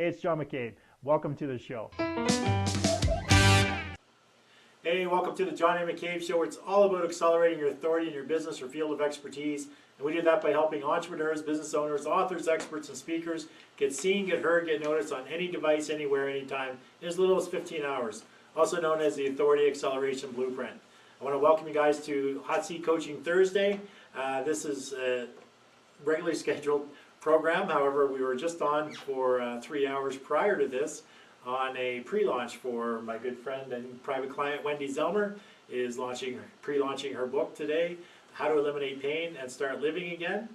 Hey, it's John McCabe. Welcome to the show. Hey, welcome to the John A. McCabe Show, where it's all about accelerating your authority in your business or field of expertise. And we do that by helping entrepreneurs, business owners, authors, experts, and speakers get seen, get heard, get noticed on any device, anywhere, anytime, in as little as 15 hours, also known as the Authority Acceleration Blueprint. I want to welcome you guys to Hot Seat Coaching Thursday. This is a regularly scheduled program. However, we were just on for 3 hours prior to this on a pre-launch for my good friend and private client Wendy Zelmer is pre-launching her book today, How to Eliminate Pain and Start Living Again.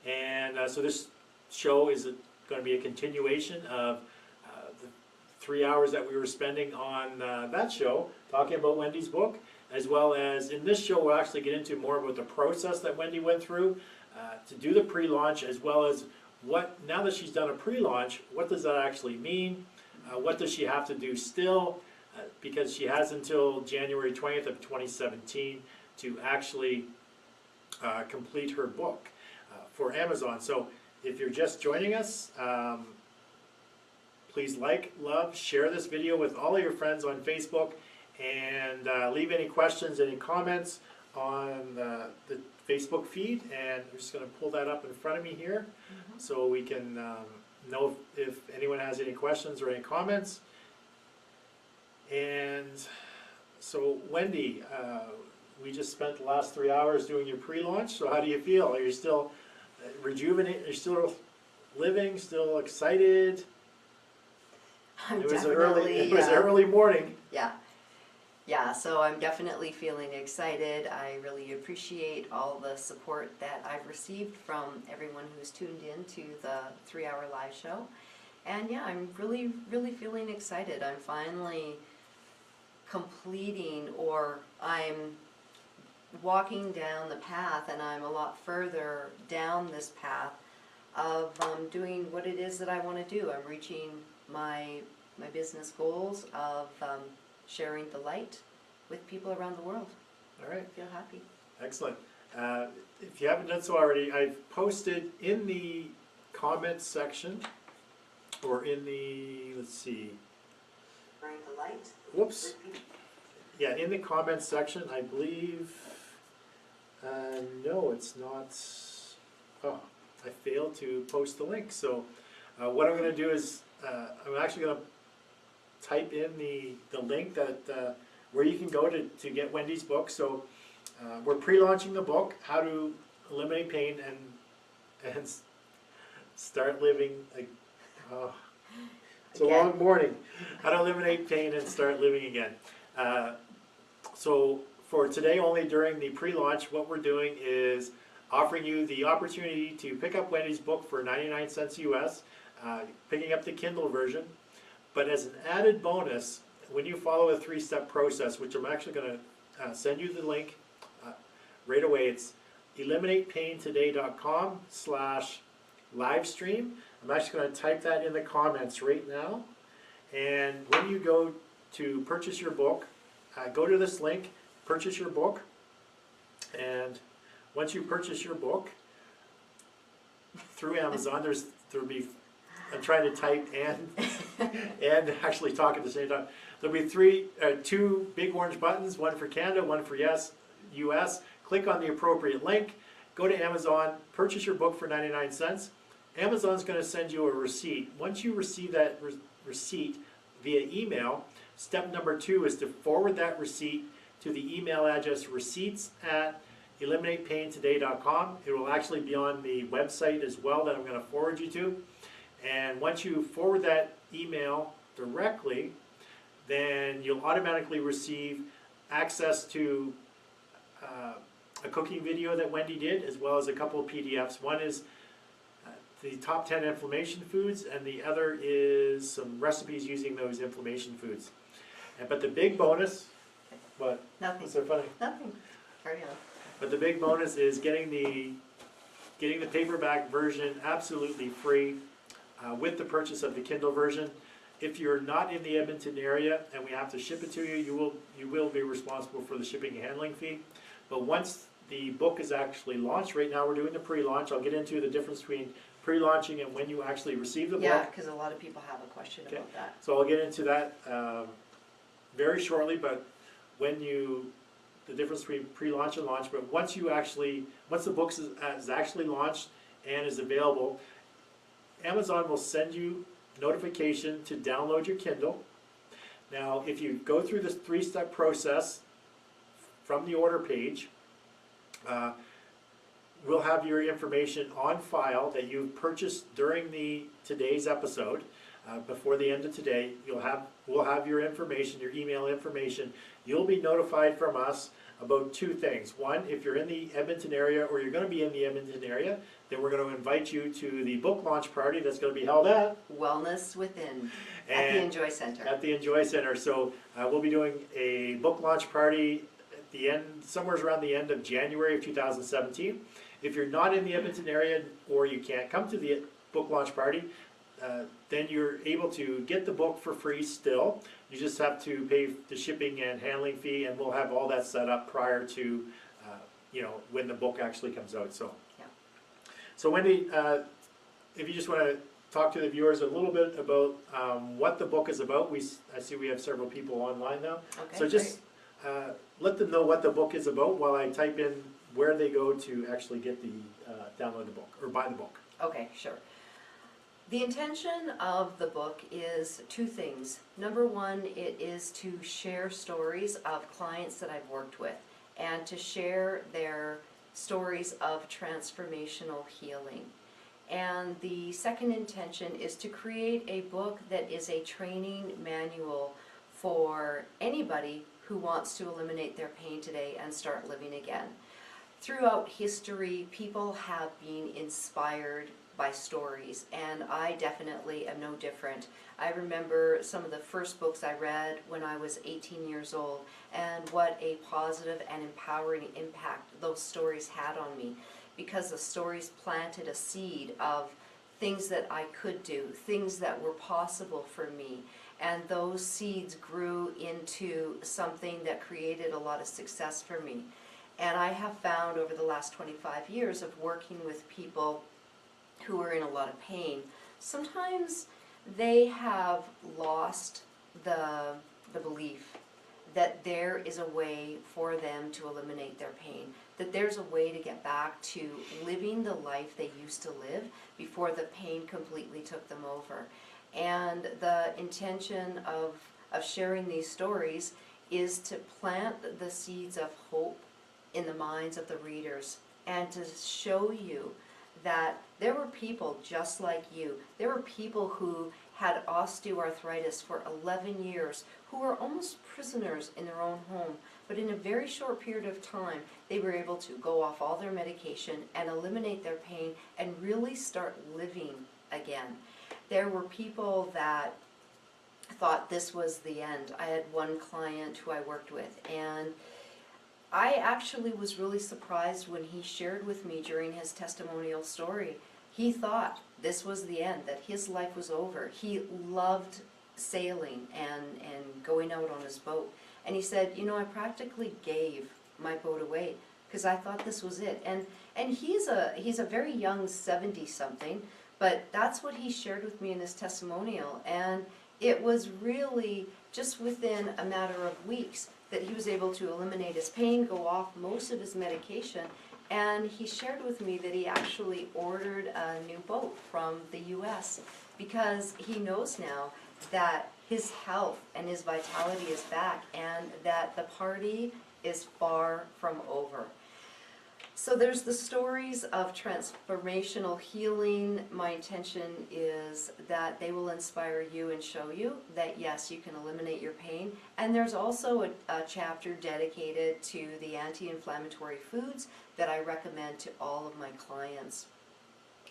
And so this show is going to be a continuation of the 3 hours that we were spending on that show talking about Wendy's book, as well as in this show we'll actually get into more about the process that Wendy went through to do the pre-launch, as well as now that she's done a pre-launch, what does that actually mean? What does she have to do still? Because she has until January 20th of 2017 to actually complete her book for Amazon. So if you're just joining us, please like, love, share this video with all of your friends on Facebook, and leave any questions, any comments on the Facebook feed. And I'm just going to pull that up in front of me here so we can know if anyone has any questions or any comments. And so Wendy, we just spent the last 3 hours doing your pre-launch. So how do you feel? Are you still rejuvenated? Are you still living? Still excited? It was early morning. Yeah, so I'm definitely feeling excited. I really appreciate all the support that I've received from everyone who's tuned in to the 3-hour live show. And yeah, I'm really feeling excited. I'm finally completing, or I'm walking down the path, and I'm a lot further down this path of doing what it is that I want to do. I'm reaching my business goals of sharing the light with people around the world. All right. I feel happy. Excellent. If you haven't done so already, I've posted in the comments section, or in the, let's see. Sharing the light. Whoops. Yeah, in the comments section, I believe, no, it's not. Oh, I failed to post the link. So what I'm going to do is, I'm actually going to type in the link that where you can go to get Wendy's book. So we're pre-launching the book, How to Eliminate Pain and Start Living. It's a long morning. How to Eliminate Pain and Start Living Again. So for today, only during the pre-launch, what we're doing is offering you the opportunity to pick up Wendy's book for 99 cents US, picking up the Kindle version. But as an added bonus, when you follow a 3-step process, which I'm actually going to send you the link right away, it's eliminatepaintoday.com/livestream. I'm actually going to type that in the comments right now. And when you go to purchase your book, go to this link, purchase your book. And once you purchase your book through Amazon, there'll be, I'm trying to type and actually talk at the same time. There'll be two big orange buttons, one for Canada, one for US. Click on the appropriate link, go to Amazon, purchase your book for 99 cents. Amazon's going to send you a receipt. Once you receive that receipt via email, step number 2 is to forward that receipt to the email address receipts@eliminatepaintoday.com. It will actually be on the website as well that I'm going to forward you to. And once you forward that email directly, then you'll automatically receive access to a cooking video that Wendy did, as well as a couple of PDFs. One is the top 10 inflammation foods, and the other is some recipes using those inflammation foods. But the big bonus, what? Nothing. Is that funny? Nothing. Carry on. But the big bonus is getting the paperback version absolutely free with the purchase of the Kindle version. If you're not in the Edmonton area and we have to ship it to you, you will be responsible for the shipping and handling fee. But once the book is actually launched, right now we're doing the pre-launch. I'll get into the difference between pre-launching and when you actually receive the book. Yeah, because a lot of people have a question Okay. about that. So I'll get into that very shortly, but the difference between pre-launch and launch, but once the book is actually launched and is available, Amazon will send you notification to download your Kindle. Now, if you go through this 3-step process from the order page, we'll have your information on file that you've purchased during today's episode. Before the end of today, we'll have your information, your email information. You'll be notified from us about 2 things. One, if you're in the Edmonton area or you're going to be in the Edmonton area, then we're going to invite you to the book launch party that's going to be held at Wellness Within, at the Enjoy Center. At the Enjoy Center. So we'll be doing a book launch party at the end, somewhere around the end of January of 2017. If you're not in the Edmonton area or you can't come to the book launch party, then you're able to get the book for free still. You just have to pay the shipping and handling fee, and we'll have all that set up prior to when the book actually comes out. So, Yeah. So Wendy, if you just want to talk to the viewers a little bit about what the book is about. I see we have several people online now. Okay, So just let them know what the book is about while I type in where they go to actually get download the book or buy the book. Okay, sure. The intention of the book is 2 things. Number 1, it is to share stories of clients that I've worked with and to share their stories of transformational healing. And the second intention is to create a book that is a training manual for anybody who wants to eliminate their pain today and start living again. Throughout history, people have been inspired by stories, and I definitely am no different. I remember some of the first books I read when I was 18 years old, and what a positive and empowering impact those stories had on me, because the stories planted a seed of things that I could do, things that were possible for me, and those seeds grew into something that created a lot of success for me. And I have found over the last 25 years of working with people who are in a lot of pain, sometimes they have lost the belief that there is a way for them to eliminate their pain, that there's a way to get back to living the life they used to live before the pain completely took them over. And the intention of sharing these stories is to plant the seeds of hope in the minds of the readers and to show you that there were people just like you. There were people who had osteoarthritis for 11 years, who were almost prisoners in their own home, but in a very short period of time, they were able to go off all their medication and eliminate their pain and really start living again. There were people that thought this was the end. I had one client who I worked with, and I actually was really surprised when he shared with me during his testimonial story. He thought this was the end, that his life was over. He loved sailing and going out on his boat. And he said, I practically gave my boat away because I thought this was it. And he's a very young 70-something, but that's what he shared with me in his testimonial. And it was really just within a matter of weeks that he was able to eliminate his pain, go off most of his medication, and he shared with me that he actually ordered a new boat from the US because he knows now that his health and his vitality is back and that the party is far from over. So there's the stories of transformational healing. My intention is that they will inspire you and show you that yes, you can eliminate your pain. And there's also a chapter dedicated to the anti-inflammatory foods that I recommend to all of my clients.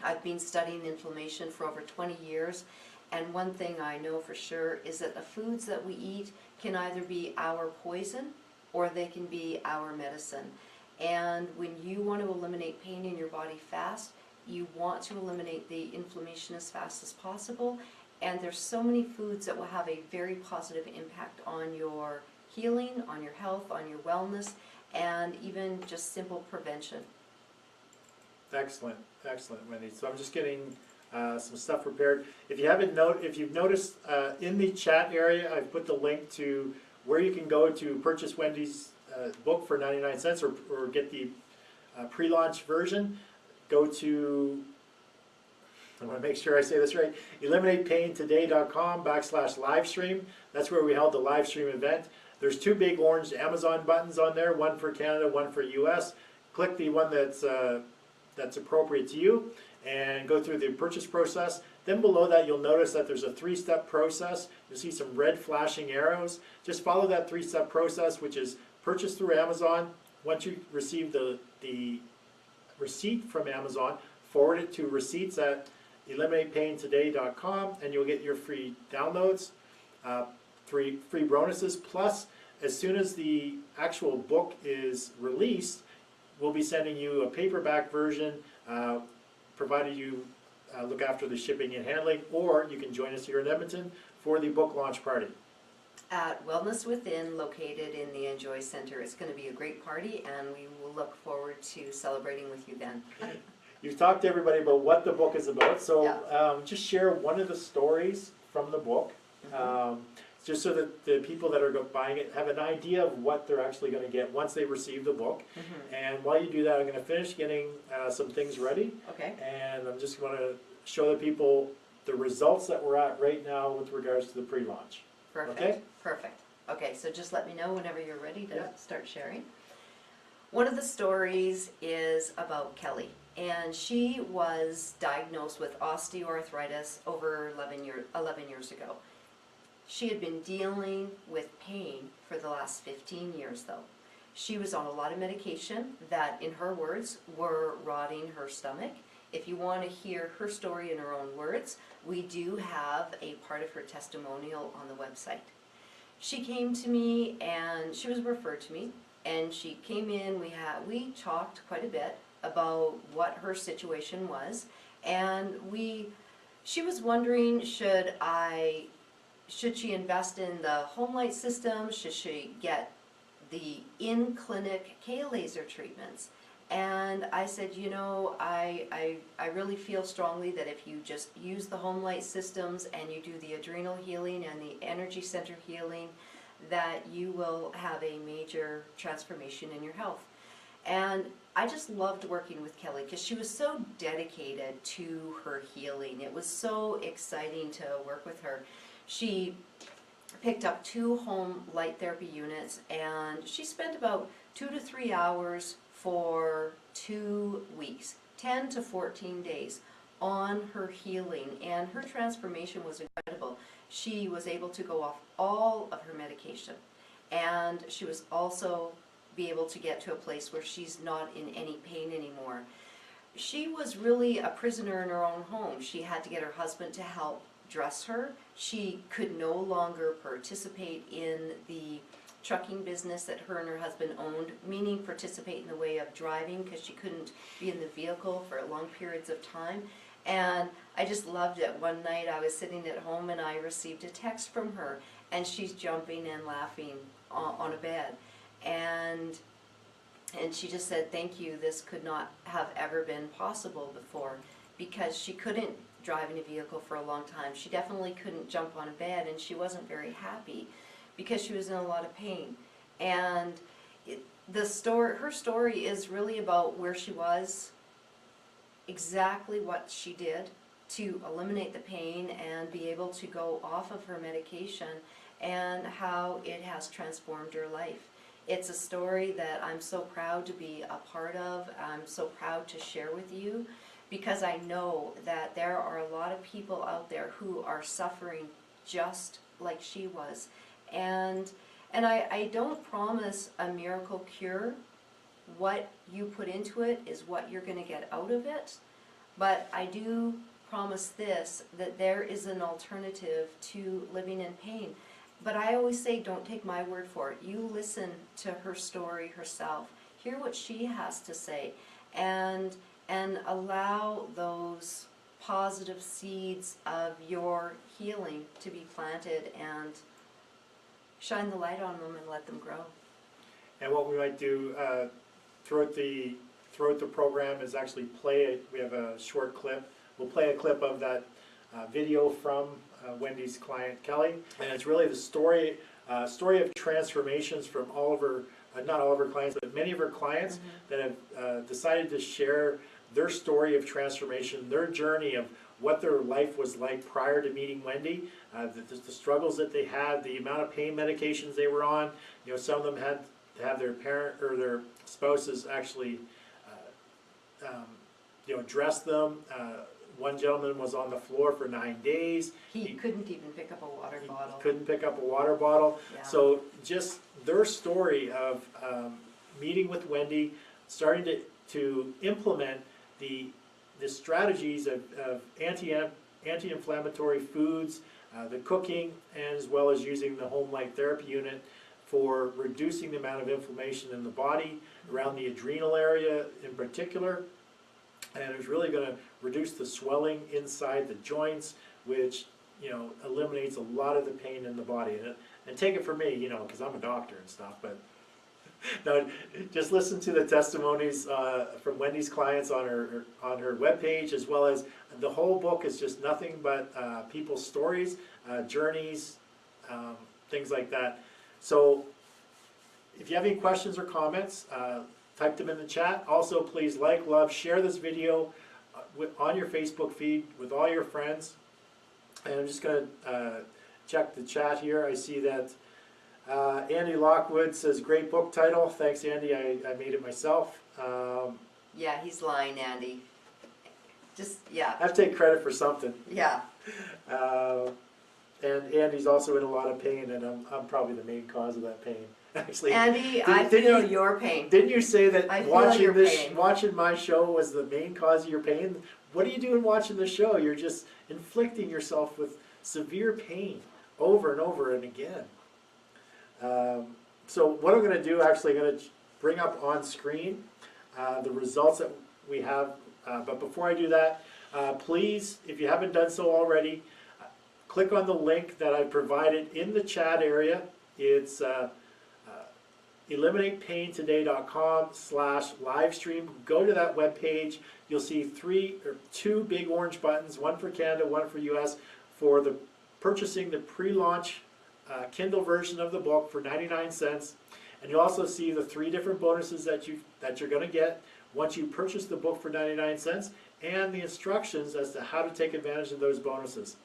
I've been studying inflammation for over 20 years, and one thing I know for sure is that the foods that we eat can either be our poison or they can be our medicine. And when you want to eliminate pain in your body fast, you want to eliminate the inflammation as fast as possible. And there's so many foods that will have a very positive impact on your healing, on your health, on your wellness, and even just simple prevention. Excellent, excellent, Wendy. So I'm just getting some stuff prepared. If you've noticed in the chat area, I've put the link to where you can go to purchase Wendy's book for 99 cents or get the pre-launch version. Go to, I want to make sure I say this right, eliminatepaintoday.com/livestream. That's where we held the live stream event. There's two big orange Amazon buttons on there, one for Canada, one for US. Click the one that's appropriate to you and go through the purchase process. Then below that you'll notice that there's a 3-step process. You'll see some red flashing arrows. Just follow that 3-step process, which is purchase through Amazon. Once you receive the receipt from Amazon, forward it to receipts at eliminatepaintoday.com and you'll get your free downloads, free bonuses, plus as soon as the actual book is released, we'll be sending you a paperback version, provided you look after the shipping and handling, or you can join us here in Edmonton for the book launch party. At Wellness Within, located in the Enjoy Center. It's going to be a great party, and we will look forward to celebrating with you then. You've talked to everybody about what the book is about, so Yeah. just share one of the stories from the book, just so that the people that are buying it have an idea of what they're actually going to get once they receive the book. And while you do that, I'm going to finish getting some things ready. Okay. And I'm just going to show the people the results that we're at right now with regards to the pre-launch. Perfect. Okay? Perfect. Okay, so just let me know whenever you're ready to start sharing. One of the stories is about Kelly, and she was diagnosed with osteoarthritis over 11 years ago. She had been dealing with pain for the last 15 years though. She was on a lot of medication that, in her words, were rotting her stomach. If you want to hear her story in her own words, we do have a part of her testimonial on the website. She came to me and she was referred to me, and she came in, we talked quite a bit about what her situation was, and she was wondering, should she invest in the home light system? Should she get the in-clinic K-laser treatments? And I said, you know, I really feel strongly that if you just use the home light systems and you do the adrenal healing and the energy center healing, that you will have a major transformation in your health. And I just loved working with Kelly because she was so dedicated to her healing. It was so exciting to work with her. She picked up 2 home light therapy units, and she spent about 2 to 3 hours for 2 weeks, 10 to 14 days on her healing, and her transformation was incredible. She was able to go off all of her medication, and she was also be able to get to a place where she's not in any pain anymore. She was really a prisoner in her own home. She had to get her husband to help dress her. She could no longer participate in the trucking business that her and her husband owned, meaning participate in the way of driving because she couldn't be in the vehicle for long periods of time. And I just loved it. One night I was sitting at home and I received a text from her, and she's jumping and laughing on a bed. And she just said, thank you, this could not have ever been possible before, because she couldn't drive in a vehicle for a long time. She definitely couldn't jump on a bed, and she wasn't very happy because she was in a lot of pain. And her story is really about where she was, exactly what she did to eliminate the pain and be able to go off of her medication, and how it has transformed her life. It's a story that I'm so proud to be a part of. I'm so proud to share with you, because I know that there are a lot of people out there who are suffering just like she was. And I don't promise a miracle cure. What you put into it is what you're going to get out of it. But I do promise this, that there is an alternative to living in pain. But I always say, don't take my word for it. You listen to her story herself. Hear what she has to say. And allow those positive seeds of your healing to be planted, and shine the light on them and let them grow. And what we might do throughout the program is actually play it. We have a short clip we'll play a clip of that video from Wendy's client Kelly, and it's really the story of transformations from all of her, not all of her clients, but many of her clients that have decided to share their story of transformation, their journey of what their life was like prior to meeting Wendy, the struggles that they had, the amount of pain medications they were on. You know, some of them had to have their parent or their spouses actually, you know, dress them. One gentleman was on the floor for 9 days. He couldn't even pick up a water bottle. Couldn't pick up a water bottle. Yeah. So just their story of meeting with Wendy, starting to implement the strategies of anti-inflammatory foods, the cooking, and as well as using the home light therapy unit for reducing the amount of inflammation in the body, around the adrenal area in particular. And it's really going to reduce the swelling inside the joints, which, you know, eliminates a lot of the pain in the body. And take it from me, you know, because I'm a doctor and stuff, but no, just listen to the testimonies from Wendy's clients on her webpage, as well as the whole book is just nothing but people's stories, journeys, things like that. So if you have any questions or comments, type them in the chat. Also, please like, love, share this video on your Facebook feed with all your friends. And I'm just going to check the chat here. I see that Andy Lockwood says, great book title. Thanks, Andy. I made it myself. Yeah, he's lying, Andy. Just, yeah. I have to take credit for something. Yeah. And Andy's also in a lot of pain, and I'm probably the main cause of that pain. Actually, Andy, I feel your pain. Didn't you say that pain. watching my show was the main cause of your pain? What are you doing watching the show? You're just inflicting yourself with severe pain over and over and again. So what I'm going to do, actually, I'm going to bring up on screen the results that we have. But before I do that, please, if you haven't done so already, click on the link that I provided in the chat area. It's eliminatepaintoday.com/livestream. Go to that webpage. You'll see two big orange buttons, one for Canada, one for US, for purchasing the pre-launch Kindle version of the book for 99 cents. And you'll also see the 3 different bonuses that you're going to get once you purchase the book for 99 cents, and the instructions as to how to take advantage of those bonuses.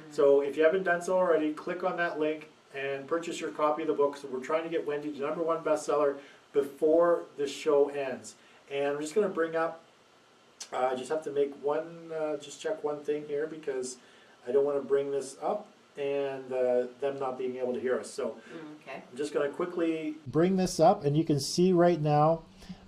So if you haven't done so already, click on that link and purchase your copy of the book. So we're trying to get Wendy to #1 bestseller before the show ends. And I'm just going to bring up, I just have to make just check one thing here, because I don't want to bring this up and them not being able to hear us. So okay. I'm just going to quickly bring this up, and you can see right now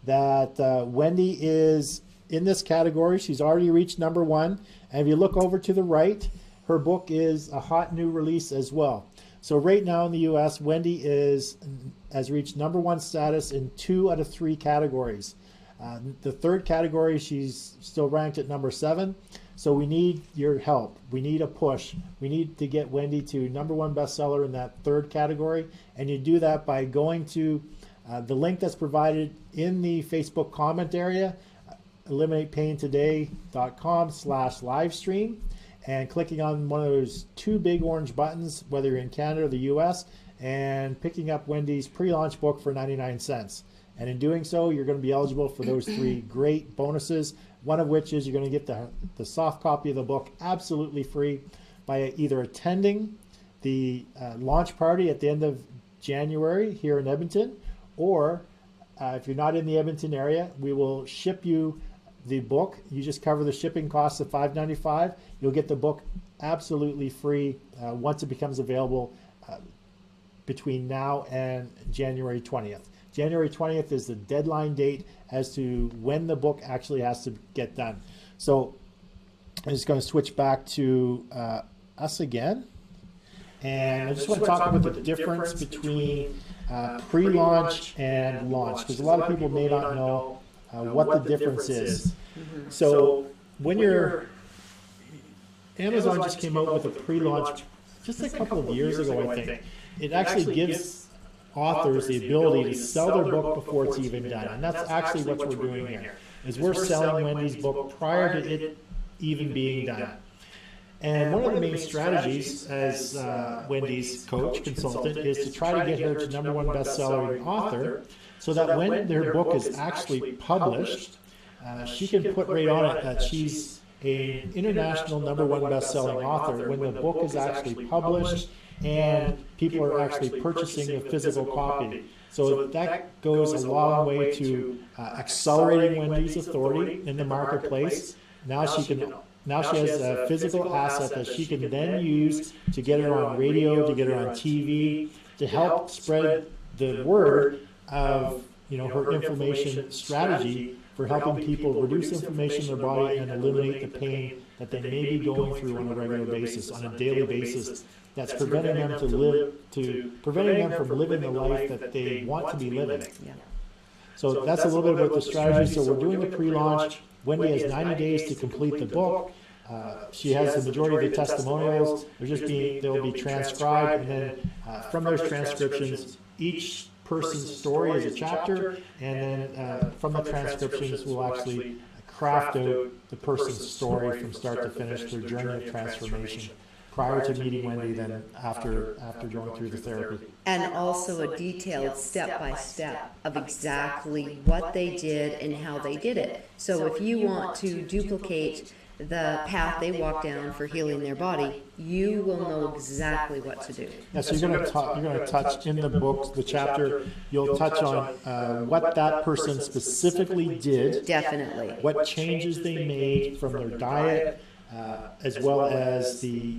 that Wendy is in this category. She's already reached #1. And if you look over to the right, her book is a hot new release as well. So right now in the US, Wendy has reached #1 status in 2 out of 3 categories. The 3rd category, she's still ranked at #7. So we need your help. We need a push. We need to get Wendy to #1 bestseller in that 3rd category. And you do that by going to the link that's provided in the Facebook comment area, eliminatepaintoday.com/livestream. And clicking on one of those 2 big orange buttons, whether you're in Canada or the US, and picking up Wendy's pre-launch book for 99 cents. And in doing so, you're going to be eligible for those 3 great bonuses, one of which is you're going to get the soft copy of the book absolutely free by either attending the launch party at the end of January here in Edmonton, or if you're not in the Edmonton area, we will ship you the book. You just cover the shipping costs of $5.95. You'll get the book absolutely free once it becomes available between now and January 20th. January 20th is the deadline date as to when the book actually has to get done. So I'm just going to switch back to us again. And I just want to talk about the difference between pre-launch and launch, because a lot of people may not know what the difference is. So when Amazon just came out with a pre-launch just a couple of years ago, I think. It actually gives authors the ability to sell their book before it's even done. And that's actually what we're doing here, is we're selling Wendy's book prior to it even being done. And one of the main strategies as Wendy's coach, consultant, is to try to get her to #1 best-selling author, so that when their book is actually published, she can put right on it that she's an international #1 best-selling author when the book is actually published and people are actually purchasing a physical copy. So that goes a long way to accelerating Wendy's authority in the marketplace. Now she has a physical asset that she can then use to get her on radio, to get her on TV, to help spread the word of her inflammation strategy for helping people reduce inflammation in their body and eliminate the pain that they may be going through on a regular basis, on a daily basis, that's preventing them from living the life that they want to be living. Yeah. So that's a little bit about the strategy. So we're doing the pre-launch. Wendy has 90 days to complete the book. She has the majority of the testimonials. They'll be transcribed, and then from those transcriptions, each person's story is a chapter, and then from the transcriptions, we'll actually craft out the person's story from start to finish, their journey of transformation, prior to meeting Wendy, then after going through the therapy. And also a detailed step-by-step of exactly what they did and how they did it. So if you want to duplicate the path they walk down for healing their body, you will know exactly what to do. Yeah, so you're going to touch in the book, the chapter, you'll touch on what that person specifically did. Definitely. What changes they made from their diet, as well as the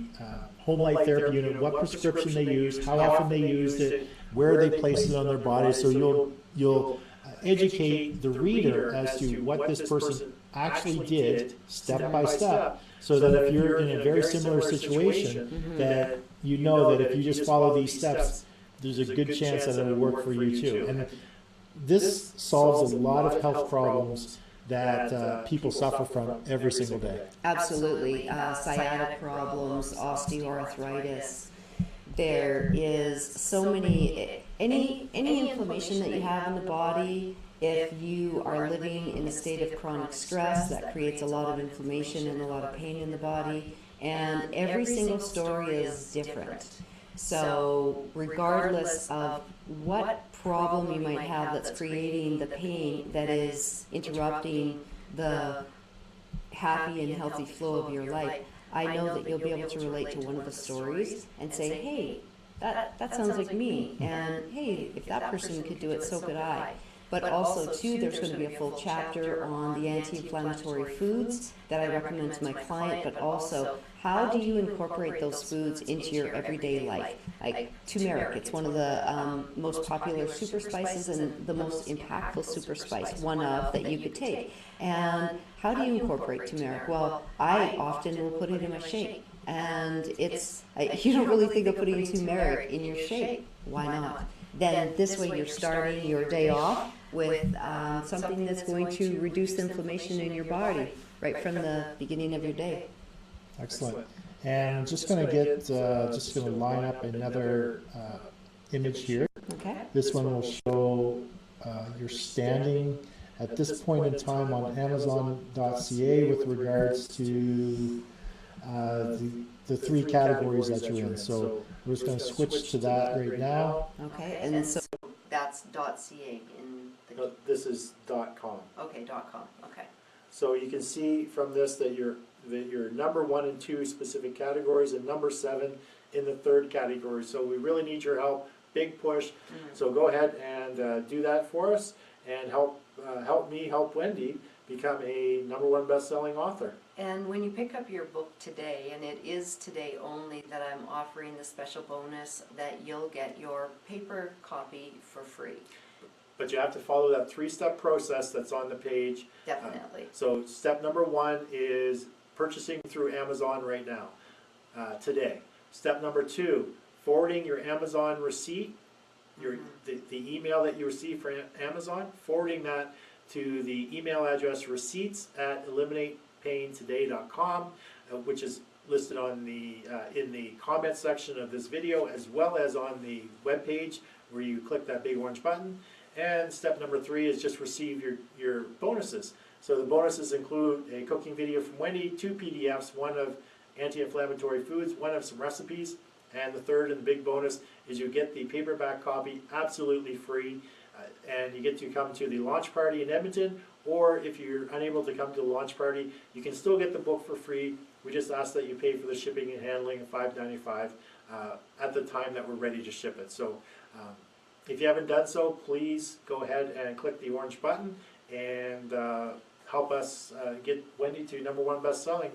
home light therapy unit, what prescription they used, how often they used it, where they placed it on their body. So you'll educate the reader as to what this person actually did step by step, so that if you're in a very similar situation, that you know that if you just follow these steps, there's a good chance that it'll work for you too. And this solves a lot of health problems that people suffer from every single day. Absolutely. Sciatic problems, osteoarthritis. There is so many, any inflammation that you have in the body. If you are living in a state of chronic stress, that creates a lot of inflammation and a lot of pain in the body. And every single story is different. So regardless of what problem you might have that's creating the pain that is interrupting the happy and healthy flow of your life, I know that you'll be able to relate to one of the stories and say, hey, that sounds like me. And hey, if that person could do it, so could I. But also, too, there's going to be a full chapter on the anti-inflammatory foods that I recommend to my client, but also how do you incorporate those foods into your everyday life? Like turmeric, it's one of the most popular super spices and the most impactful super spice, one of that you could take. And how do you incorporate turmeric? Well, I often will put it in my shake. And you don't really think of putting turmeric in your shake. Why not? Then this way you're starting your day off with something that's going to reduce the inflammation in your body right from the beginning of your day. Excellent. And I'm just going to line up another image here. Okay. This one will show you're standing at this point in time on Amazon.ca with regards to the three categories that you're in. So we're just going to switch to that right now. Okay, and so that's .ca in the... No, this is .com. Okay, .com, okay. So you can see from this that you're number 1 and 2 specific categories and number 7 in the 3rd category. So we really need your help. Big push. So go ahead and do that for us and help me help Wendy become a #1 best-selling author. And when you pick up your book today, and it is today only that I'm offering the special bonus that you'll get your paper copy for free. But you have to follow that 3-step process that's on the page. Definitely. So step number 1 is purchasing through Amazon right now, today. Step number 2, forwarding your Amazon receipt, the email that you receive from Amazon, forwarding that to the email address receipts@eliminatepaintoday.com, which is listed on in the comment section of this video, as well as on the web page where you click that big orange button. And step number 3 is just receive your bonuses. So the bonuses include a cooking video from Wendy, 2 PDFs, one of anti-inflammatory foods, one of some recipes, and the third and big bonus is you get the paperback copy absolutely free, and you get to come to the launch party in Edmonton, or if you're unable to come to the launch party, you can still get the book for free. We just ask that you pay for the shipping and handling of $5.95 at the time that we're ready to ship it. So if you haven't done so, please go ahead and click the orange button and help us get Wendy to #1 best-selling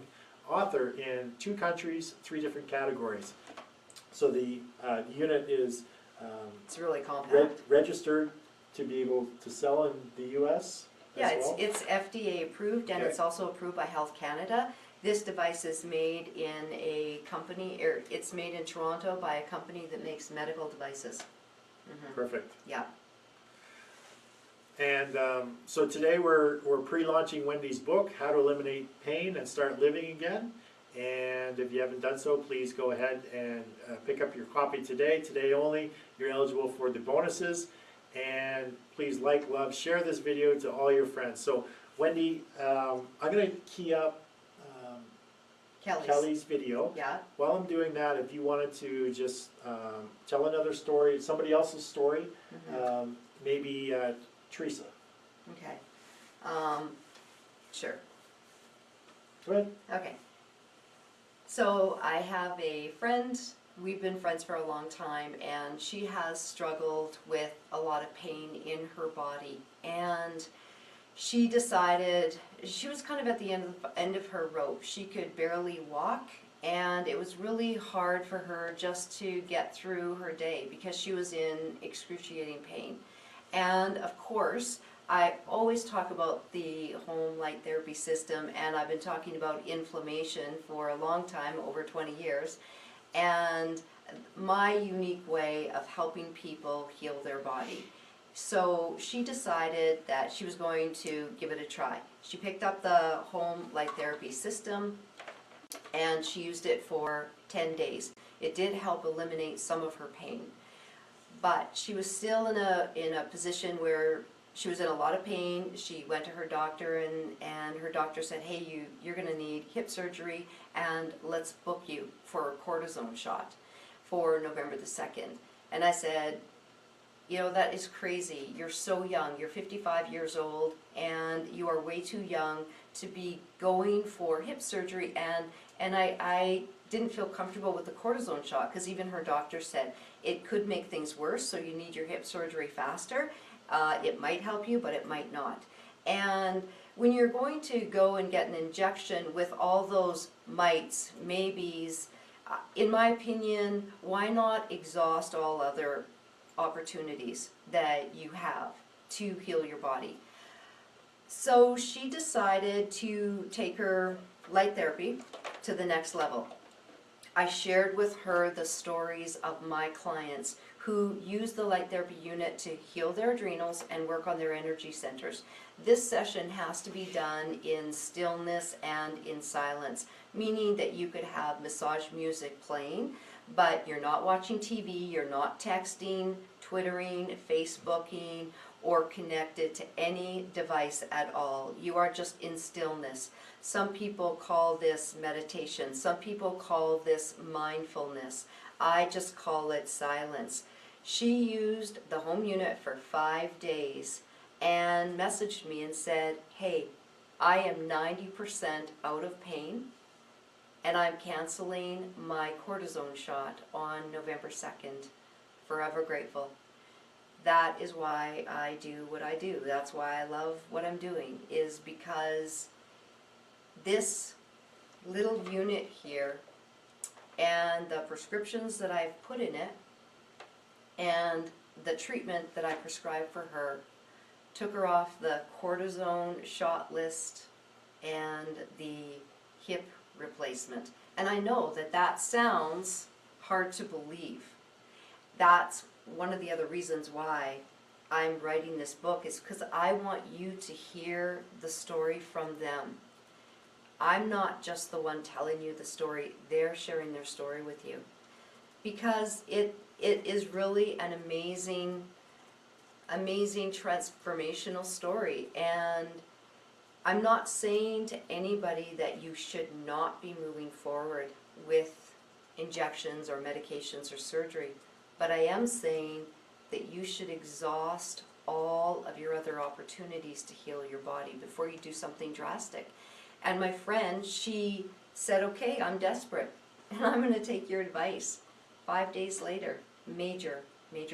author in 2 countries, 3 different categories. So the unit is It's really compact. registered to be able to sell in the U.S. Yeah, as well? it's FDA approved and Okay. it's also approved by Health Canada. This device is made in a company, or it's made in Toronto by a company that makes medical devices. Perfect. Yeah. And so today we're pre-launching Wendy's book, How to Eliminate Pain and Start Living Again. And if you haven't done so, please go ahead and pick up your copy today only. You're eligible for the bonuses. And please like, love, share this video to all your friends. So Wendy, I'm going to key up Kelly's video. Yeah. While I'm doing that, if you wanted to just tell another story, somebody else's story, maybe Teresa. Okay. Sure. Go ahead. Okay. So I have a friend, we've been friends for a long time, and she has struggled with a lot of pain in her body. And she decided, she was kind of at the end of her rope. She could barely walk, and it was really hard for her just to get through her day because she was in excruciating pain. And of course, I always talk about the home light therapy system, and I've been talking about inflammation for a long time, over 20 years, and my unique way of helping people heal their body. So she decided that she was going to give it a try. She picked up the home light therapy system and she used it for 10 days. It did help eliminate some of her pain, but she was still in a position where she was in a lot of pain. She went to her doctor and her doctor said, hey, you're going to need hip surgery and let's book you for a cortisone shot for November the 2nd. And I said, you know, that is crazy. You're so young. You're 55 years old and you are way too young to be going for hip surgery. And I didn't feel comfortable with the cortisone shot because even her doctor said it could make things worse, so you need your hip surgery faster. It might help you, but it might not. And when you're going to go and get an injection with all those mights, maybes, in my opinion, why not exhaust all other opportunities that you have to heal your body? So she decided to take her light therapy to the next level. I shared with her the stories of my clients who use the light therapy unit to heal their adrenals and work on their energy centers. This session has to be done in stillness and in silence, meaning that you could have massage music playing, but you're not watching TV, you're not texting, Twittering, Facebooking, or connected to any device at all. You are just in stillness. Some people call this meditation. Some people call this mindfulness. I just call it silence. She used the home unit for 5 days and messaged me and said, hey, I am 90% out of pain and I'm canceling my cortisone shot on November 2nd. Forever grateful. That is why I do what I do. That's why I love what I'm doing, is because this little unit here and the prescriptions that I've put in it and the treatment that I prescribed for her took her off the cortisone shot list and the hip replacement. And I know that that sounds hard to believe. That's one of the other reasons why I'm writing this book, is because I want you to hear the story from them. I'm not just the one telling you the story, they're sharing their story with you. Because it is really an amazing transformational story. And I'm not saying to anybody that you should not be moving forward with injections or medications or surgery, but I am saying that you should exhaust all of your other opportunities to heal your body before you do something drastic. And my friend, she said, okay, I'm desperate, and I'm going to take your advice. 5 days later, major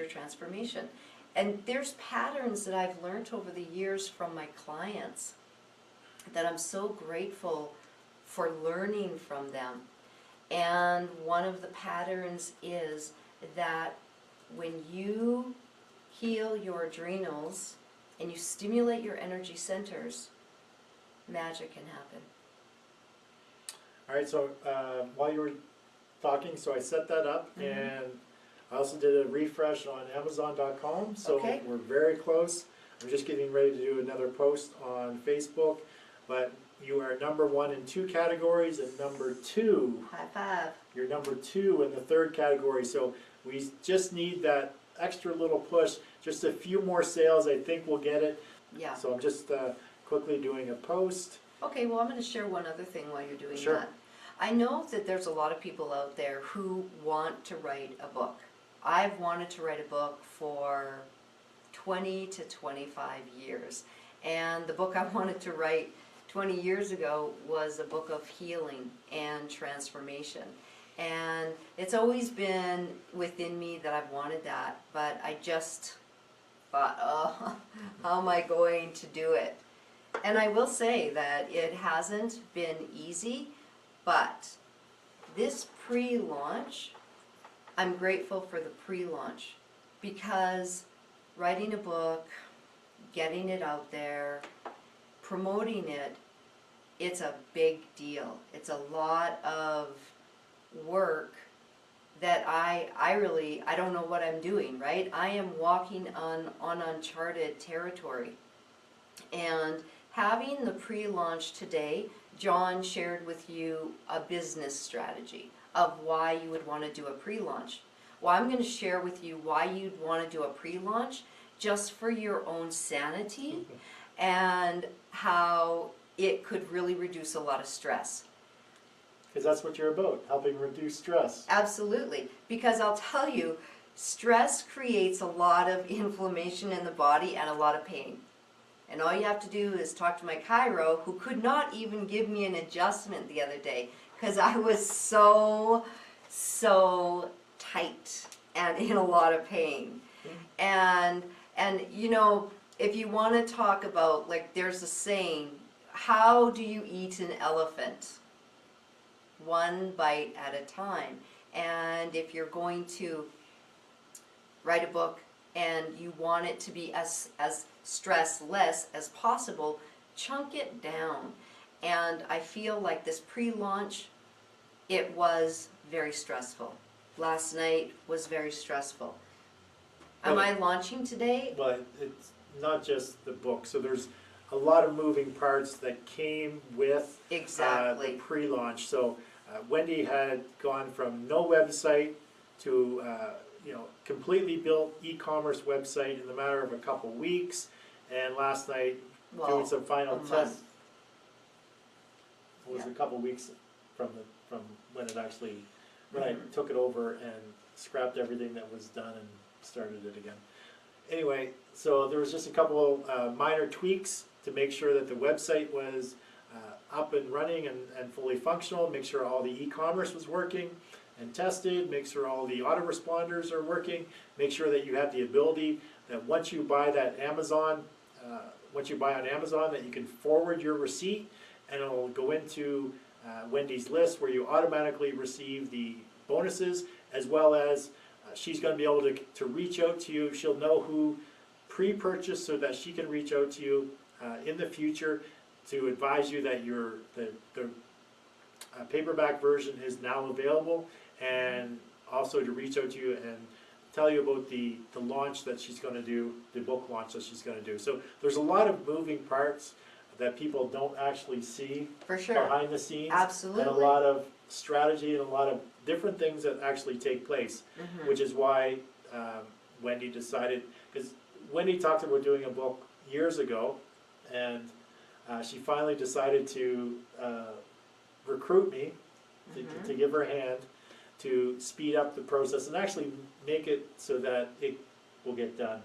transformation. And there's patterns that I've learned over the years from my clients that I'm so grateful for learning from them. And one of the patterns is that when you heal your adrenals and you stimulate your energy centers, magic can happen. All right, so while you were talking, so I set that up, and I also did a refresh on Amazon.com, so Okay. we're very close. I'm just getting ready to do another post on Facebook, but you are number 1 in 2 categories, and number 2, High five. you're number 2 in the 3rd category, so we just need that extra little push, just a few more sales, I think we'll get it. Yeah. So I'm just quickly doing a post. Okay, well, I'm going to share one other thing while you're doing Sure. that. I know that there's a lot of people out there who want to write a book. I've wanted to write a book for 20 to 25 years. And the book I wanted to write 20 years ago was a book of healing and transformation. And it's always been within me that I've wanted that, but I just thought, oh, how am I going to do it? And I will say that it hasn't been easy, but this pre-launch, I'm grateful for the pre-launch, because writing a book, getting it out there, promoting it, it's a big deal. It's a lot of work that I don't know what I'm doing, right? I am walking on uncharted territory. And having the pre-launch today, John shared with you a business strategy of why you would want to do a pre-launch. Well, I'm going to share with you why you'd want to do a pre-launch just for your own sanity and how it could really reduce a lot of stress. Because that's what you're about, helping reduce stress. Absolutely, because I'll tell you, stress creates a lot of inflammation in the body and a lot of pain. And all you have to do is talk to my chiro, who could not even give me an adjustment the other day because I was so tight and in a lot of pain. And you know, if you want to talk about, like, there's a saying, how do you eat an elephant? One bite at a time. And if you're going to write a book and you want it to be as stress-less as possible, chunk it down. And I feel like this pre-launch, it was very stressful. Last night was very stressful. Am Well, I launching today? But it's not just the book, so there's a lot of moving parts that came with Exactly. the pre-launch. So Wendy had gone from no website to completely built e-commerce website in the matter of a couple weeks, and last night doing some final a month. tests. It was Yeah. a couple weeks from when it actually when I took it over and scrapped everything that was done and started it again. Anyway, so there was just a couple minor tweaks to make sure that the website was up and running and fully functional, make sure all the e-commerce was working and tested, make sure all the autoresponders are working, make sure that you have the ability that once you buy that Amazon, once you buy on Amazon, that you can forward your receipt and it'll go into Wendy's list where you automatically receive the bonuses, as well as she's going to be able to reach out to you. She'll know who pre-purchased so that she can reach out to you in the future to advise you that the paperback version is now available, and also to reach out to you and tell you about the launch that she's going to do, the book launch that she's going to do. So there's a lot of moving parts that people don't actually see For sure. behind the scenes. Absolutely. And a lot of strategy and a lot of different things that actually take place, which is why Wendy decided, because Wendy talked about doing a book years ago, and she finally decided to recruit me to give her a hand to speed up the process and actually make it so that it will get done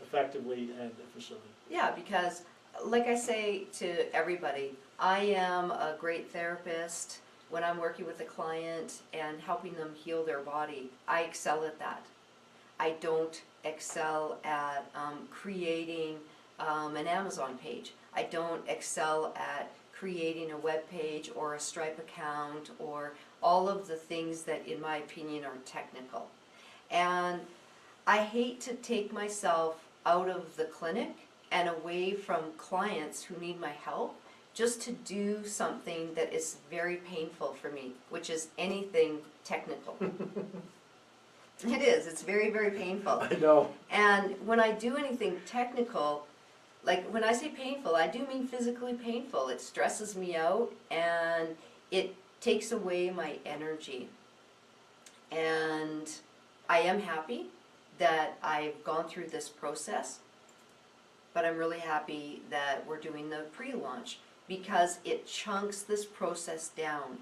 effectively and efficiently. Yeah, because like I say to everybody, I am a great therapist when I'm working with a client and helping them heal their body. I excel at that. I don't excel at creating an Amazon page. I don't excel at creating a web page or a Stripe account or all of the things that in my opinion are technical. And I hate to take myself out of the clinic and away from clients who need my help just to do something that is very painful for me, which is anything technical. It is, it's very, very painful. I know. And when I do anything technical, like when I say painful, I do mean physically painful. It stresses me out and it takes away my energy. And I am happy that I've gone through this process, but I'm really happy that we're doing the pre-launch because it chunks this process down.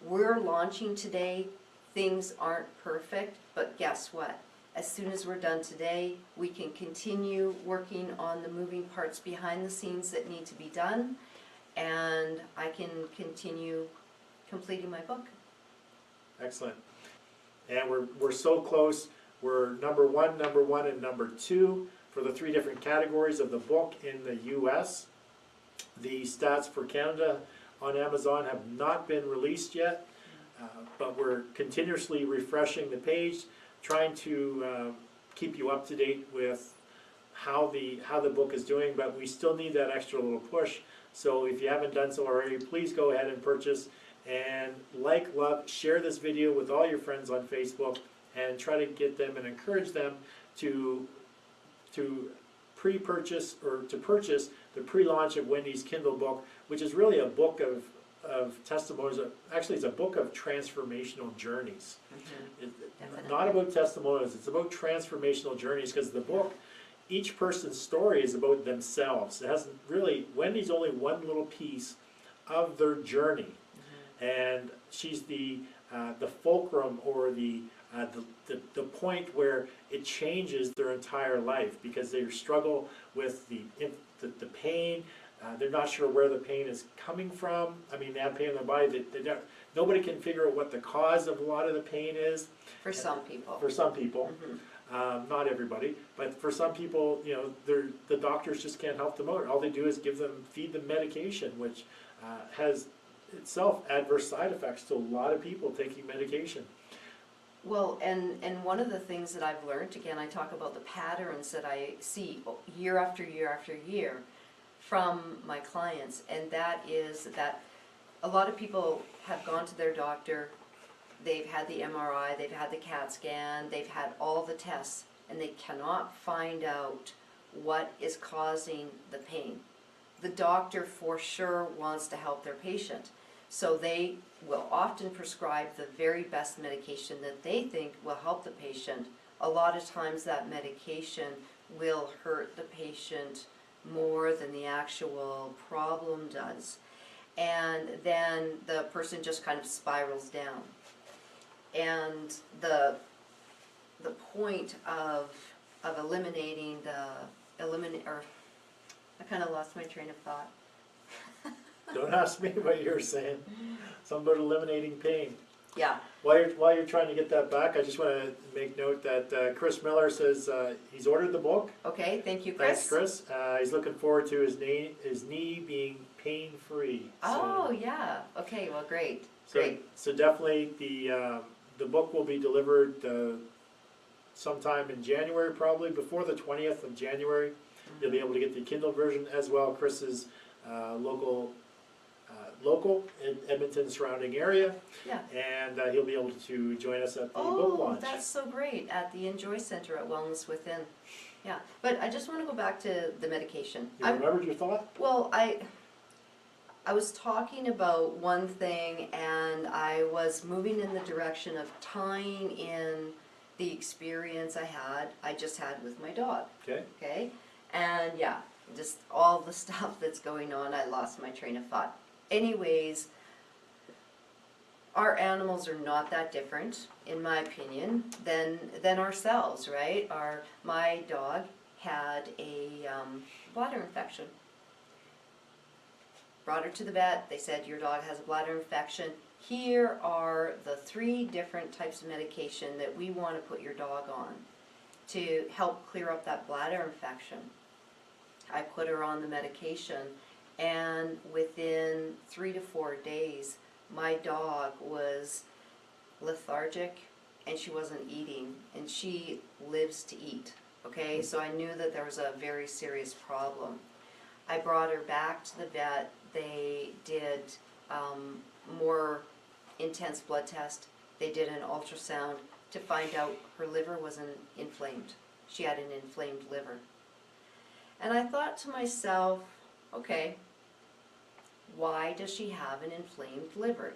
We're launching today, things aren't perfect, but guess what? As soon as we're done today, we can continue working on the moving parts behind the scenes that need to be done, and I can continue completing my book. Excellent. And we're so close. We're number one, and number 2 for the 3 different categories of the book in the US. The stats for Canada on Amazon have not been released yet, but we're continuously refreshing the page, trying to keep you up to date with how the book is doing, but we still need that extra little push. So if you haven't done so already, please go ahead and purchase, and like, love, share this video with all your friends on Facebook, and try to get them and encourage them to pre-purchase or to purchase the pre-launch of Wendy's Kindle book, which is really a book of testimonies. Actually, it's a book of transformational journeys. It's not about testimonials, it's about transformational journeys, because the book, each person's story is about themselves. It hasn't really, Wendy's only one little piece of their journey, and she's the fulcrum, or the point where it changes their entire life, because they struggle with the pain. They're not sure where the pain is coming from. I mean, they have pain in their body. Nobody can figure out what the cause of a lot of the pain is. For some people. For some people. Not everybody, but for some people, you know, the doctors just can't help them out. All they do is feed them medication, which has itself adverse side effects to a lot of people taking medication. Well, and one of the things that I've learned, again, I talk about the patterns that I see year after year after year from my clients, and that is that a lot of people have gone to their doctor, they've had the MRI, they've had the CAT scan, they've had all the tests, and they cannot find out what is causing the pain. The doctor for sure wants to help their patient, so they will often prescribe the very best medication that they think will help the patient. A lot of times that medication will hurt the patient more than the actual problem does. And then the person just kind of spirals down. And the point of eliminating I kind of lost my train of thought. Don't ask me what you're saying. Something about eliminating pain. Yeah. While you're trying to get that back, I just want to make note that Chris Miller says he's ordered the book. Okay, thank you, Chris. Thanks, Chris. He's looking forward to his knee being pain-free. Oh, yeah. Okay, well, great. So definitely the book will be delivered sometime in January, probably before the 20th of January. You'll be able to get the Kindle version as well. Chris's local in Edmonton surrounding area. Yeah. And he'll be able to join us at the book Oh, launch. that's so great, at the Enjoy Center at Wellness Within. Yeah, but I just want to go back to the medication. You remembered your thought? Well, I was talking about one thing, and I was moving in the direction of tying in the experience I just had with my dog. Okay. Okay, and yeah, just all the stuff that's going on, I lost my train of thought. Anyways, our animals are not that different, in my opinion, than ourselves, right? My dog had a bladder infection. Brought her to the vet, they said your dog has a bladder infection. Here are the 3 different types of medication that we want to put your dog on to help clear up that bladder infection. I put her on the medication, and within 3 to 4 days, my dog was lethargic and she wasn't eating, and she lives to eat, okay? So I knew that there was a very serious problem. I brought her back to the vet. They did more intense blood test. They did an ultrasound to find out her liver wasn't inflamed. She had an inflamed liver. And I thought to myself, okay, why does she have an inflamed liver?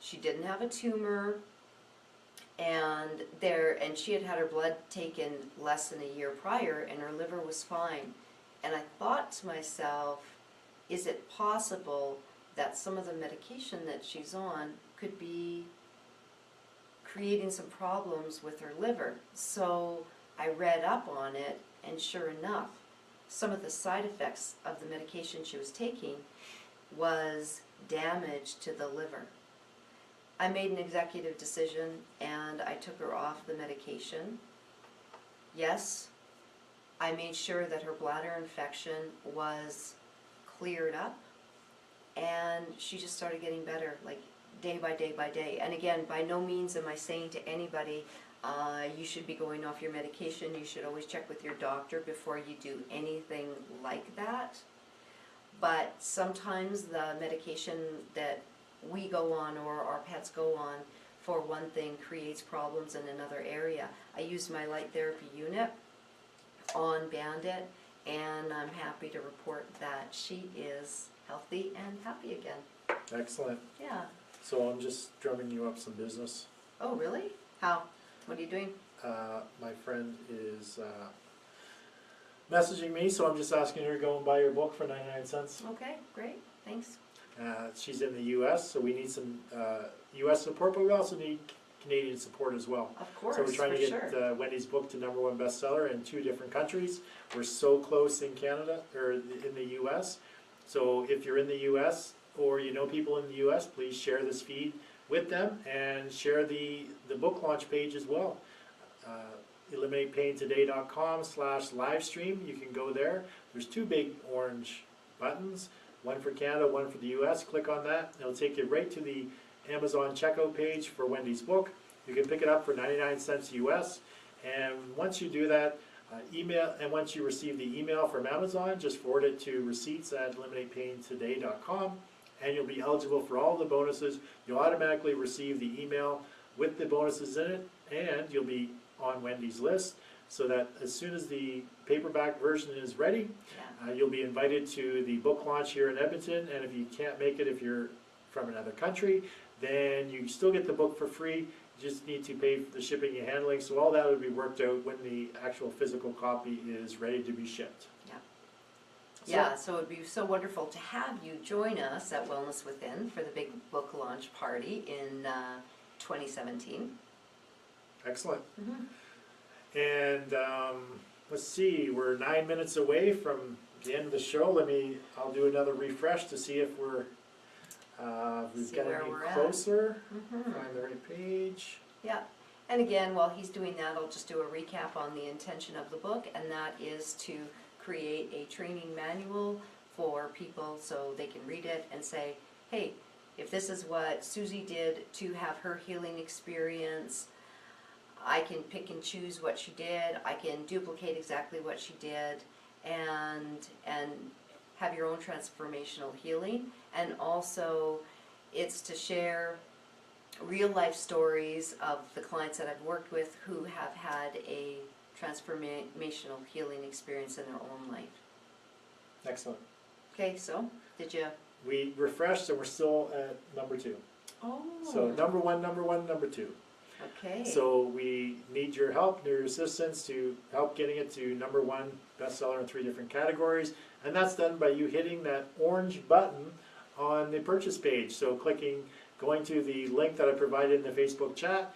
She didn't have a tumor, and she had had her blood taken less than a year prior, and her liver was fine. And I thought to myself, is it possible that some of the medication that she's on could be creating some problems with her liver? So I read up on it, and sure enough, some of the side effects of the medication she was taking was damage to the liver. I made an executive decision and I took her off the medication. Yes, I made sure that her bladder infection was cleared up, and she just started getting better, like day by day by day. And again, by no means am I saying to anybody, you should be going off your medication. You should always check with your doctor before you do anything like that. But sometimes the medication that we go on or our pets go on for one thing creates problems in another area. I used my light therapy unit on Bandit, and I'm happy to report that she is healthy and happy again. Excellent. Yeah. So I'm just drumming you up some business. Oh, really? How? What are you doing? My friend is messaging me, so I'm just asking her to go and buy your book for 99 cents. Okay, great. Thanks. She's in the U.S., so we need some U.S. support, but we also need Canadian support as well. Of course, So we're trying for to sure. get Wendy's book to #1 bestseller in 2 different countries. We're so close in Canada, or in the U.S. So if you're in the U.S. or you know people in the U.S., please share this feed with them and share the book launch page as well. EliminatePainToday.com/livestream. You can go there. There's 2 big orange buttons, one for Canada, one for the U.S. Click on that. It'll take you right to the Amazon checkout page for Wendy's book. You can pick it up for 99 cents US. And once you do that, once you receive the email from Amazon, just forward it to receipts@eliminatepaintoday.com, and you'll be eligible for all the bonuses. You'll automatically receive the email with the bonuses in it, and you'll be on Wendy's list, so that as soon as the paperback version is ready, you'll be invited to the book launch here in Edmonton. And if you can't make it, if you're from another country, then you still get the book for free. You just need to pay for the shipping and handling. So all that would be worked out when the actual physical copy is ready to be shipped. Yeah, so it would be so wonderful to have you join us at Wellness Within for the big book launch party in 2017. Excellent. Mm-hmm. And let's see, we're 9 minutes away from the end of the show. I'll do another refresh to see if we've See got where any we're at. closer. Mm-hmm. Find the right page. Yeah, and again, while he's doing that, I'll just do a recap on the intention of the book, and that is to create a training manual for people so they can read it and say, hey, if this is what Susie did to have her healing experience, I can pick and choose what she did, I can duplicate exactly what she did, and have your own transformational healing. And also, it's to share real life stories of the clients that I've worked with who have had a transformational healing experience in their own life. Excellent. Okay, so did you? We refreshed and we're still at number 2. Oh. So number 1, number 2. Okay. So we need your help, your assistance to help getting it to #1 bestseller in 3 different categories. And that's done by you hitting that orange button on the purchase page. So going to the link that I provided in the Facebook chat,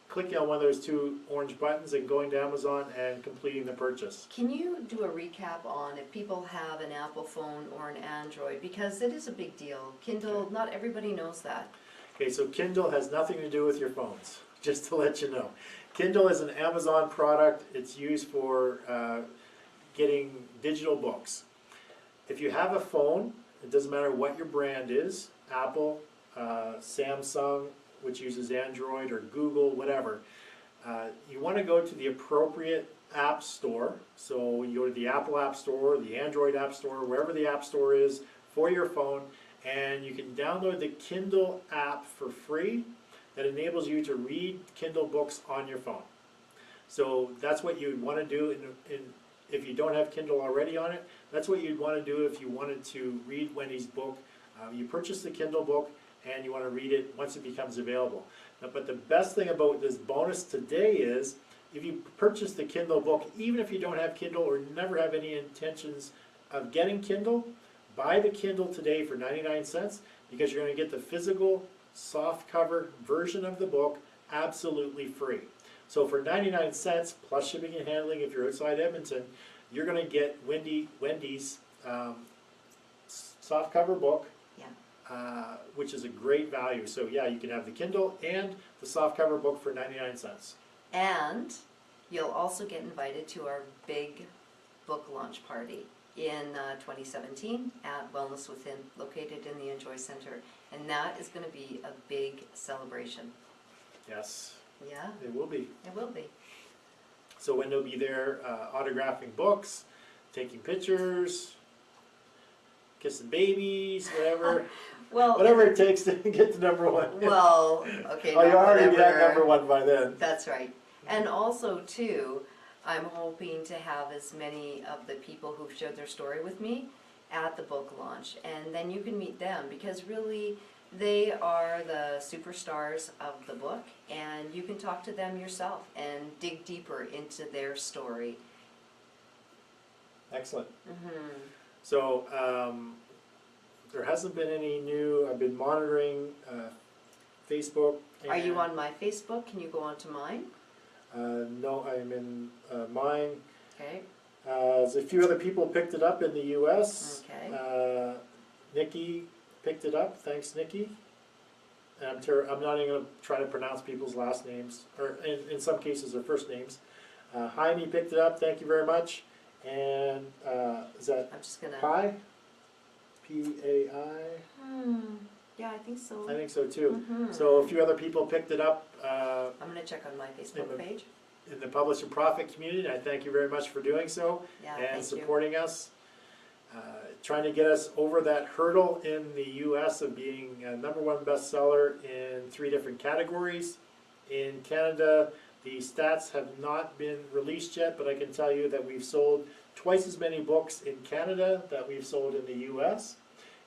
clicking on one of those 2 orange buttons and going to Amazon and completing the purchase. Can you do a recap on if people have an Apple phone or an Android? Because it is a big deal. Kindle, Okay. not everybody knows that. Okay, so Kindle has nothing to do with your phones, just to let you know. Kindle is an Amazon product. It's used for getting digital books. If you have a phone, it doesn't matter what your brand is, Apple, Samsung, which uses Android, or Google, whatever, you want to go to the appropriate app store. So you go to the Apple App Store, the Android App Store, wherever the app store is for your phone, and you can download the Kindle app for free that enables you to read Kindle books on your phone. So that's what you'd want to do if you don't have Kindle already on it. That's what you'd want to do if you wanted to read Wendy's book. You purchase the Kindle book and you want to read it once it becomes available. Now, but the best thing about this bonus today is if you purchase the Kindle book, even if you don't have Kindle or never have any intentions of getting Kindle, buy the Kindle today for 99 cents because you're going to get the physical soft cover version of the book absolutely free. So for 99 cents plus shipping and handling if you're outside Edmonton, you're going to get Wendy's soft cover book, which is a great value. So yeah, you can have the Kindle and the soft cover book for 99 cents. And you'll also get invited to our big book launch party in 2017 at Wellness Within, located in the Enjoy Center. And that is going to be a big celebration. Yes, Yeah, it will be. it will be. So Wendy will be there autographing books, taking pictures, kissing babies, whatever. Well, Whatever it takes to get to #1. well, okay. Oh, you not already whatever. got #1 by then. That's right. And also, too, I'm hoping to have as many of the people who've shared their story with me at the book launch. And then you can meet them because really they are the superstars of the book. And you can talk to them yourself and dig deeper into their story. Excellent. Mm-hmm. So there hasn't been any new. I've been monitoring Facebook. Are you on my Facebook? Can you go on to mine? No, I'm in mine. Okay. There's a few other people picked it up in the U.S. Okay. Nikki picked it up. Thanks, Nikki. And I'm not even going to try to pronounce people's last names, or in some cases their first names. Jaime picked it up. Thank you very much. And is that I'm just gonna. Pi? P-A-I? Yeah, I think so. I think so too. Mhm. So a few other people picked it up I'm gonna check on my Facebook page. in the Publish and Profit community. I thank you very much for doing so Yeah, and thank you. supporting us. Trying to get us over that hurdle in the U.S. of being a #1 bestseller in 3 different categories. In Canada, the stats have not been released yet, but I can tell you that we've sold twice as many books in Canada that we've sold in the U.S.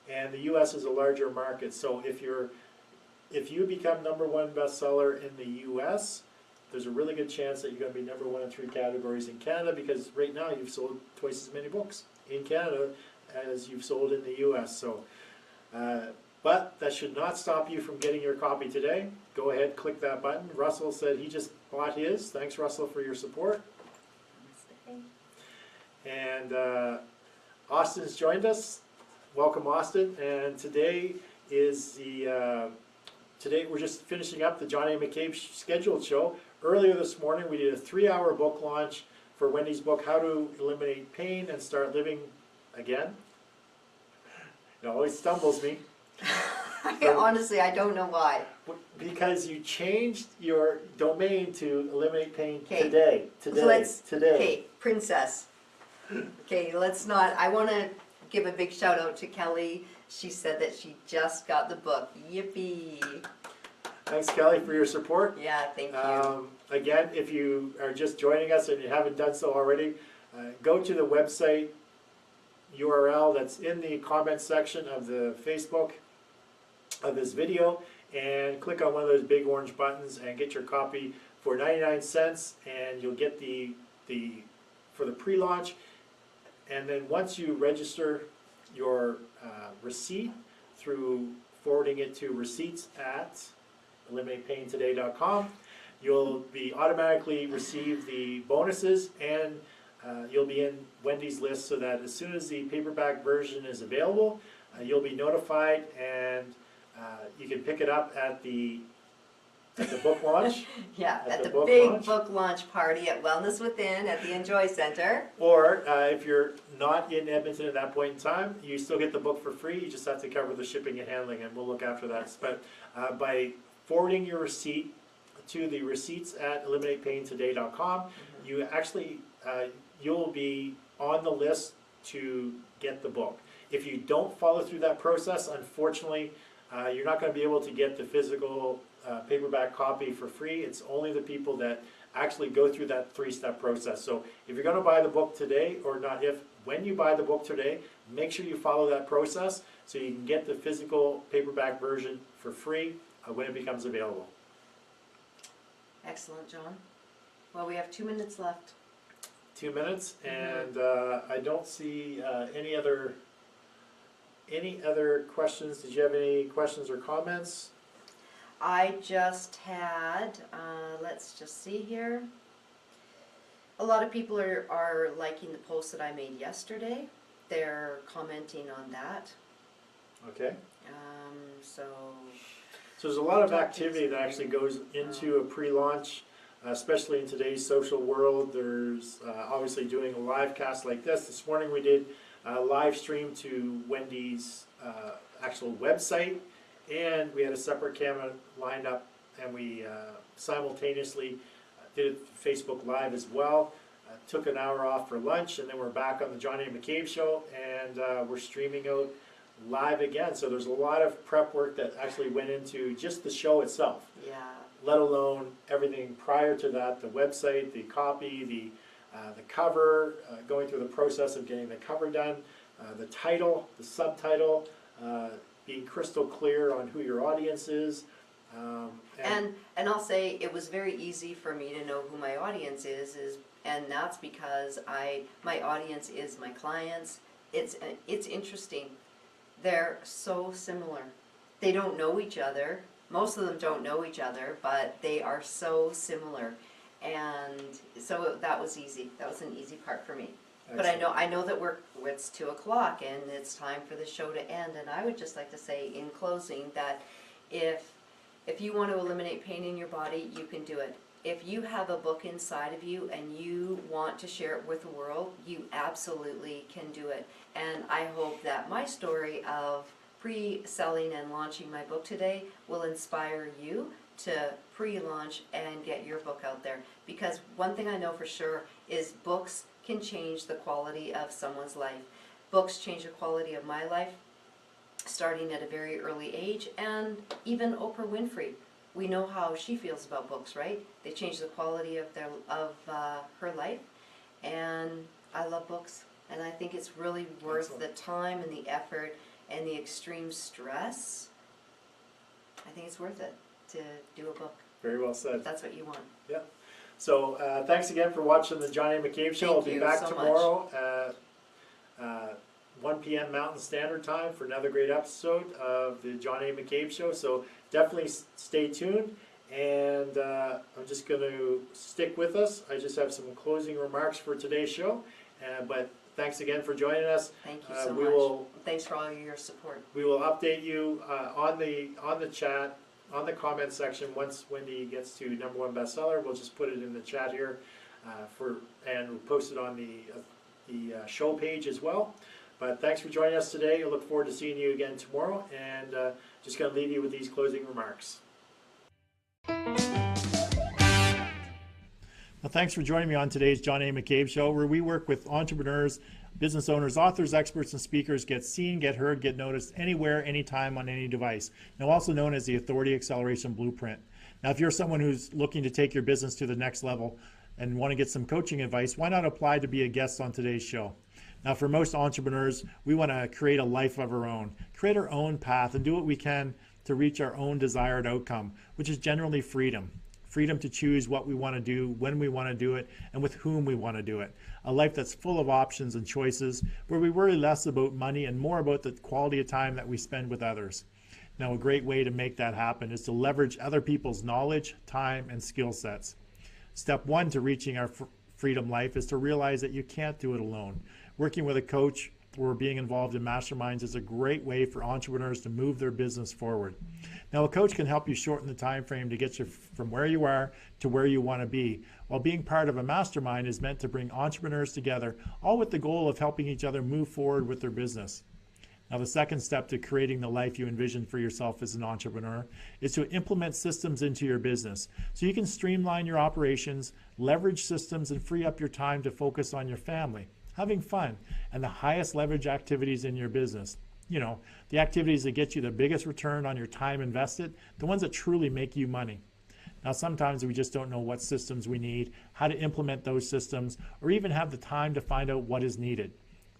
And the U.S. is a larger market, so if you become #1 bestseller in the U.S., there's a really good chance that you're going to be #1 in 3 categories in Canada, because right now you've sold twice as many books in Canada as you've sold in the U.S. So, but that should not stop you from getting your copy today. Go ahead, click that button. Russell said he just bought his. Thanks, Russell, for your support. And Austin's joined us. Welcome, Austin. And today is today we're just finishing up the John A. McCabe scheduled show. Earlier this morning we did a 3-hour book launch for Wendy's book, How to Eliminate Pain and Start Living Again. It always stumbles me. Honestly, I don't know why. Because you changed your domain to Eliminate Pain Okay. today. Okay, princess. Okay, let's not. I want to give a big shout out to Kelly. She said that she just got the book. Yippee! Thanks, Kelly, for your support. Yeah, thank you. Again, if you are just joining us and you haven't done so already, go to the website URL that's in the comment section of the Facebook of this video, and click on one of those big orange buttons and get your copy for 99 cents, and you'll get for the pre-launch. And then once you register your receipt through forwarding it to receipts@eliminatepaintoday.com, you'll be automatically receive the bonuses, and you'll be in Wendy's list, so that as soon as the paperback version is available, you'll be notified, and you can pick it up at the book launch. Yeah, at the book big launch. book launch party at Wellness Within at the Enjoy Center. Or if you're not in Edmonton at that point in time, you still get the book for free. You just have to cover the shipping and handling, and we'll look after that. But by forwarding your receipt to the receipts@eliminatepaintoday.com, you actually you'll be on the list to get the book. If you don't follow through that process, unfortunately, you're not going to be able to get the physical paperback copy for free. It's only the people that actually go through that 3-step process. So if you're going to buy the book today, or not, when you buy the book today, make sure you follow that process so you can get the physical paperback version for free when it becomes available. Excellent, John. Well, we have 2 minutes left. 2 minutes, and I don't see any other questions. Did you have any questions or comments? I just had, let's just see here. A lot of people are liking the post that I made yesterday. They're commenting on that. Okay. So there's a lot of activity that actually goes into a pre-launch, especially in today's social world. There's obviously doing a live cast like this. This morning we did a live stream to Wendy's actual website, and we had a separate camera lined up, and we simultaneously did Facebook Live as well. Took an hour off for lunch, and then we're back on the John A. McCabe Show, and we're streaming out live again. So there's a lot of prep work that actually went into just the show itself, yeah, let alone everything prior to that, the website, the copy, the cover, going through the process of getting the cover done, the title, the subtitle, being crystal clear on who your audience is. and I'll say it was very easy for me to know who my audience is, and that's because my audience is my clients. It's interesting. They're so similar. They don't know each other. Most of them don't know each other, but they are so similar. And so that was easy. That was an easy part for me. Excellent. But I know that it's 2:00 and it's time for the show to end. And I would just like to say in closing that if you want to eliminate pain in your body, you can do it. If you have a book inside of you and you want to share it with the world, you absolutely can do it. And I hope that my story of pre-selling and launching my book today will inspire you to pre-launch and get your book out there. Because one thing I know for sure is books can change the quality of someone's life. Books change the quality of my life, starting at a very early age, and even Oprah Winfrey. We know how she feels about books, right? They change the quality of her life, and I love books, and I think it's really worth Excellent. the time and the effort and the extreme stress. I think it's worth it to do a book. Very well said. If that's what you want. Yeah. So thanks again for watching the John A. McCabe Show. I'll Thank be you back so tomorrow at 1 p.m. Mountain Standard Time for another great episode of the John A. McCabe Show. So definitely stay tuned. And I'm just going to stick with us. I just have some closing remarks for today's show. But thanks again for joining us. Thank you so we much. will- Thanks for all your support. We will update you on the chat, on the comment section. Once Wendy gets to #1 bestseller, we'll just put it in the chat here and we'll post it on the show page as well. But thanks for joining us today. I look forward to seeing you again tomorrow, and just going to leave you with these closing remarks. Well, thanks for joining me on today's John A. McCabe Show, where we work with entrepreneurs, business owners, authors, experts, and speakers, get seen, get heard, get noticed anywhere, anytime, on any device. Now, also known as the Authority Acceleration Blueprint. Now, if you're someone who's looking to take your business to the next level and want to get some coaching advice, why not apply to be a guest on today's show? Now, for most entrepreneurs, we want to create a life of our own, create our own path, and do what we can to reach our own desired outcome, which is generally freedom. Freedom to choose what we want to do, when we want to do it, and with whom we want to do it. A life that's full of options and choices, where we worry less about money and more about the quality of time that we spend with others. Now, a great way to make that happen is to leverage other people's knowledge, time, and skill sets. Step one to reaching our freedom life is to realize that you can't do it alone. Working with a coach or being involved in masterminds is a great way for entrepreneurs to move their business forward. Now, a coach can help you shorten the time frame to get you from where you are to where you want to be, while being part of a mastermind is meant to bring entrepreneurs together, all with the goal of helping each other move forward with their business. Now, the second step to creating the life you envision for yourself as an entrepreneur is to implement systems into your business so you can streamline your operations, leverage systems, and free up your time to focus on your family, having fun, and the highest leverage activities in your business. You know, the activities that get you the biggest return on your time invested, the ones that truly make you money. Now, sometimes we just don't know what systems we need, how to implement those systems, or even have the time to find out what is needed.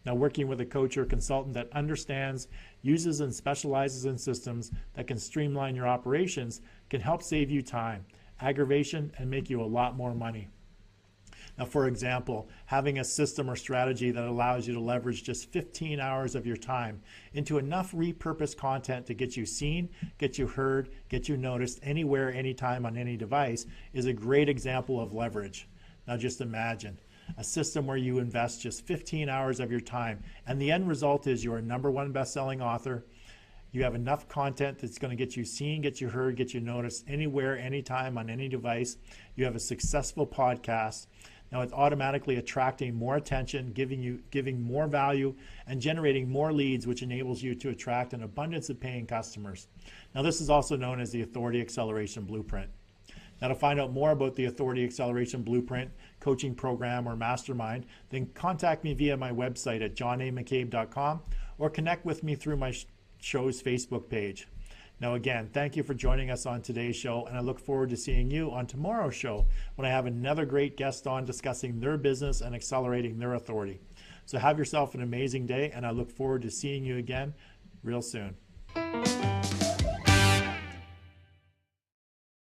Now, working with a coach or consultant that understands, uses, and specializes in systems that can streamline your operations can help save you time, aggravation, and make you a lot more money. Now, for example, having a system or strategy that allows you to leverage just 15 hours of your time into enough repurposed content to get you seen, get you heard, get you noticed anywhere, anytime, on any device is a great example of leverage. Now, just imagine a system where you invest just 15 hours of your time, and the end result is you're a #1 best-selling author. You have enough content that's going to get you seen, get you heard, get you noticed anywhere, anytime, on any device. You have a successful podcast. Now, it's automatically attracting more attention, giving more value, and generating more leads, which enables you to attract an abundance of paying customers. Now, this is also known as the Authority Acceleration Blueprint. Now, to find out more about the Authority Acceleration Blueprint, coaching program, or mastermind, then contact me via my website at johnamccabe.com or connect with me through my show's Facebook page. Now, again, thank you for joining us on today's show, and I look forward to seeing you on tomorrow's show when I have another great guest on discussing their business and accelerating their authority. So have yourself an amazing day, and I look forward to seeing you again real soon.